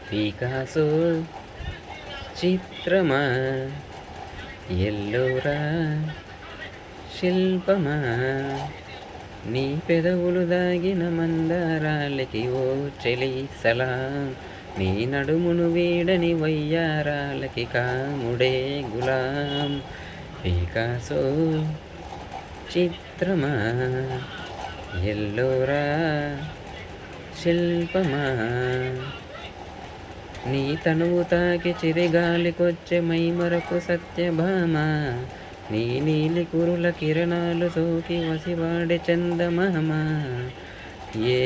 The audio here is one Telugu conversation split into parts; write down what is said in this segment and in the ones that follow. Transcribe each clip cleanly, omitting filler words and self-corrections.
పికాసో చిత్రమా, ఎల్లోరా శిల్పమా, నీ పెదవులు దాగిన మందారాలకి ఓ చెలి సలాం, నీ నడుమును వీడని వయ్యారాలకి కాముడే గులాం. పికాసో చిత్రమా, ఎల్లోరా శిల్పమా, నీ తనువు తాకి చిరిగాలికొచ్చే మైమరకు సత్యభామ, నీ నీలి కురుల కిరణాలు సోకి వసివాడే చందమామ. ఏ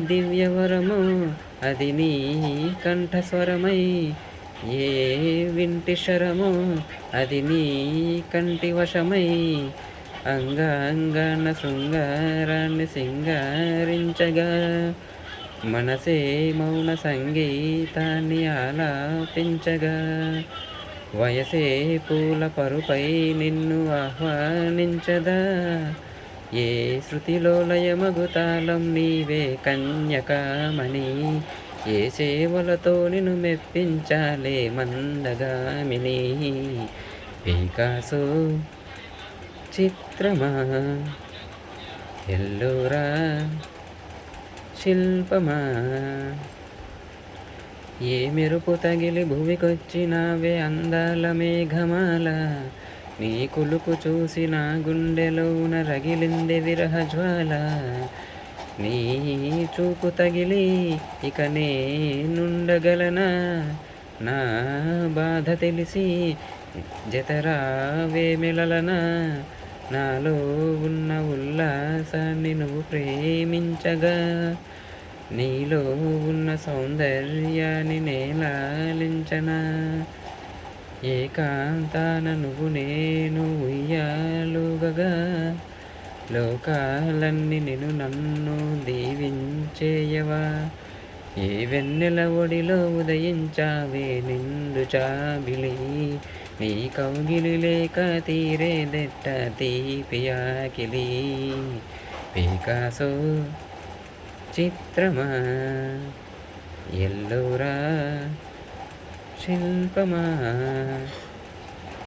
దివ్యవరమో అది నీ కంఠస్వరమై, ఏ వింటి శరమో అది నీ కంటి వశమై, అంగాంగాన శృంగారాన్ని సింగారించగా, మనసే మౌన సంగీతాన్ని ఆలాపించగా, వయసే పూల పరుపై నిన్ను ఆహ్వానించదా, ఏ శృతిలో లయమగు తాళం నీవే కన్యకామణి, ఏ సేవలతో నిన్ను మెప్పించాలే మందగామిని. పికాసో చిత్రమా, ఎల్లోరా శిల్పమా, ఏ మెరుపు తగిలి భువికొచ్చినావే అందాల మేఘమాల, నీ కులుకు చూసి నా గుండెలోన రగిలింది విరహ జ్వాల, నీ చూపు తగిలి ఇక నేనుండగలనా, నా బాధ తెలిసి జతరావే మెలలనా, నాలో ఉన్న ఉల్లాసాన్ని నువ్వు ప్రేమించగా, నీలో ఉన్న సౌందర్యాన్ని నేలాలించనా, ఏకాంతాన నువ్వు నేను ఉయ్యాలుగగా, లోకాలన్నీ నిన్ను నన్ను దీవించేయవా, ఏ వెన్నెల ఒడిలో ఉదయించావే నిండు చాబిలి, నీ కౌగిలి లేక తీరేదెట్ట తీపి ఆకిలి. పికాసో చిత్రమా, ఎల్లోరా శిల్పమా.